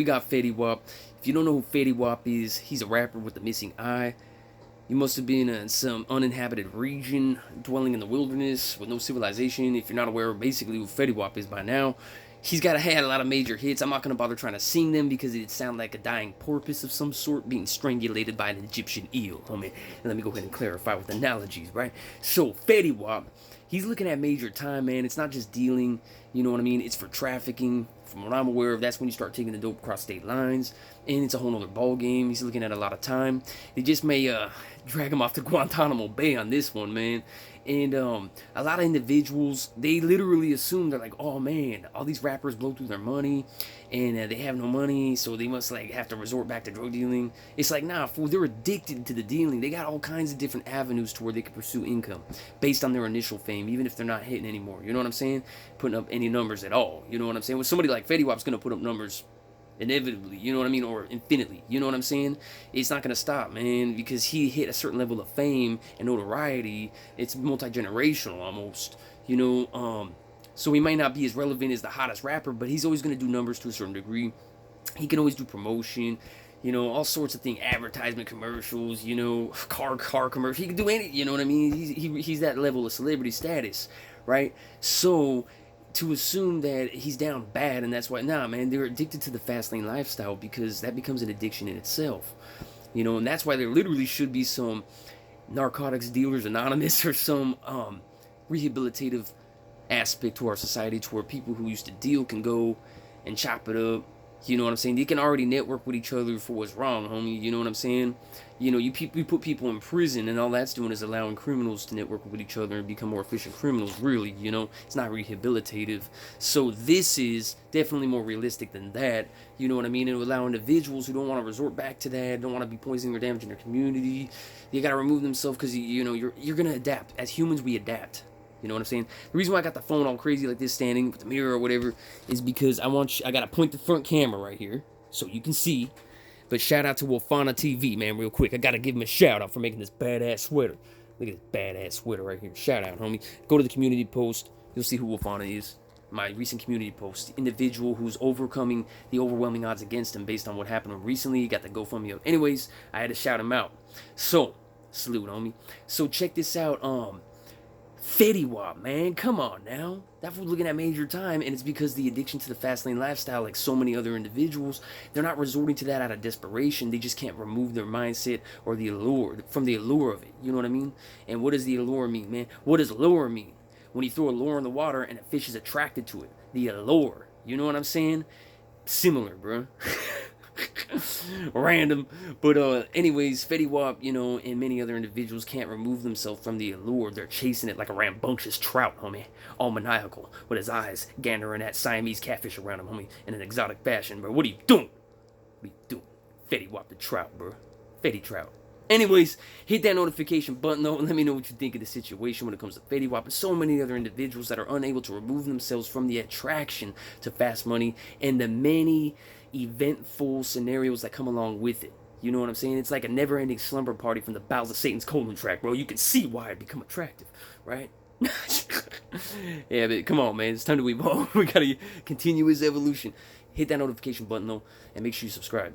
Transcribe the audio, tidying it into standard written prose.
We got Fetty Wap. If you don't know who Fetty Wap is, he's a rapper with a missing eye. You must have been in some uninhabited region, dwelling in the wilderness with no civilization. If you're not aware of basically who Fetty Wap is by now, he's had a lot of major hits. I'm not gonna bother trying to sing them because it'd sound like a dying porpoise of some sort being strangulated by an Egyptian eel. And let me go ahead and clarify with analogies, right? So Fetty Wap, he's looking at major time, man. It's not just dealing, you know what I mean? It's for trafficking. From what I'm aware of, that's when you start taking the dope across state lines, and it's a whole other ball game. He's looking at a lot of time. They just may drag him off to Guantanamo Bay on this one, man. And a lot of individuals, they literally assume, they're like, oh man, all these rappers blow through their money and they have no money, so they must like have to resort back to drug dealing. It's like, nah, fool, they're addicted to the dealing. They got all kinds of different avenues to where they can pursue income based on their initial fame, even if they're not hitting anymore. You know what I'm saying? Putting up any numbers at all. You know what I'm saying? With somebody like Fetty Wap's gonna put up numbers inevitably, you know what I mean, or infinitely, you know what I'm saying? It's not gonna stop, man, because he hit a certain level of fame and notoriety. It's multi-generational almost, you know. So he might not be as relevant as the hottest rapper, but he's always gonna do numbers to a certain degree. He can always do promotion, you know, all sorts of things, advertisement commercials, you know, car commercials. He can do anything, you know what I mean? He's that level of celebrity status, right? So to assume that he's down bad and that's why, nah, man, they're addicted to the fast lane lifestyle because that becomes an addiction in itself, you know. And that's why there literally should be some Narcotics Dealers Anonymous or some rehabilitative aspect to our society to where people who used to deal can go and chop it up. You know what I'm saying? They can already network with each other for what's wrong, homie. You know what I'm saying? You know, you put people in prison, and all that's doing is allowing criminals to network with each other and become more efficient criminals, really. You know, it's not rehabilitative. So this is definitely more realistic than that. You know what I mean? It will allow individuals who don't want to resort back to that, don't want to be poisoning or damaging their community. They got to remove themselves because, you know, you're going to adapt. As humans, we adapt. You know what I'm saying? The reason why I got the phone all crazy like this, standing with the mirror or whatever, is because I gotta point the front camera right here so you can see. But shout out to Wolfana TV, man, real quick. I gotta give him a shout out for making this badass sweater. Look at this badass sweater right here. Shout out, homie. Go to the community post. You'll see who Wolfana is. My recent community post. The individual who's overcoming the overwhelming odds against him based on what happened recently. He got the GoFundMe up. Anyways, I had to shout him out. So, salute, homie. So check this out. Fetty Wap, man, come on now. That fool's looking at major time, and it's because the addiction to the fast lane lifestyle, like so many other individuals, they're not resorting to that out of desperation. They just can't remove their mindset or the allure of it. You know what I mean? And what does the allure mean, man? What does lure mean? When you throw a lure in the water and a fish is attracted to it. The allure. You know what I'm saying? Similar, bro. Random. But anyways, Fetty Wap, you know, and many other individuals can't remove themselves from the allure. They're chasing it like a rambunctious trout, homie. All maniacal, with his eyes gandering at Siamese catfish around him, homie, in an exotic fashion, bro. What are you doing? What are you doing? Fetty Wap the trout, bro. Fetty trout. Anyways, hit that notification button though and let me know what you think of the situation when it comes to Fetty Wap and so many other individuals that are unable to remove themselves from the attraction to fast money and the many eventful scenarios that come along with it. You know what I'm saying? It's like a never-ending slumber party from the bowels of Satan's colon track, bro. You can see why it become attractive, right? Yeah, but come on, man. It's time to evolve. We gotta continue his evolution. Hit that notification button though and make sure you subscribe.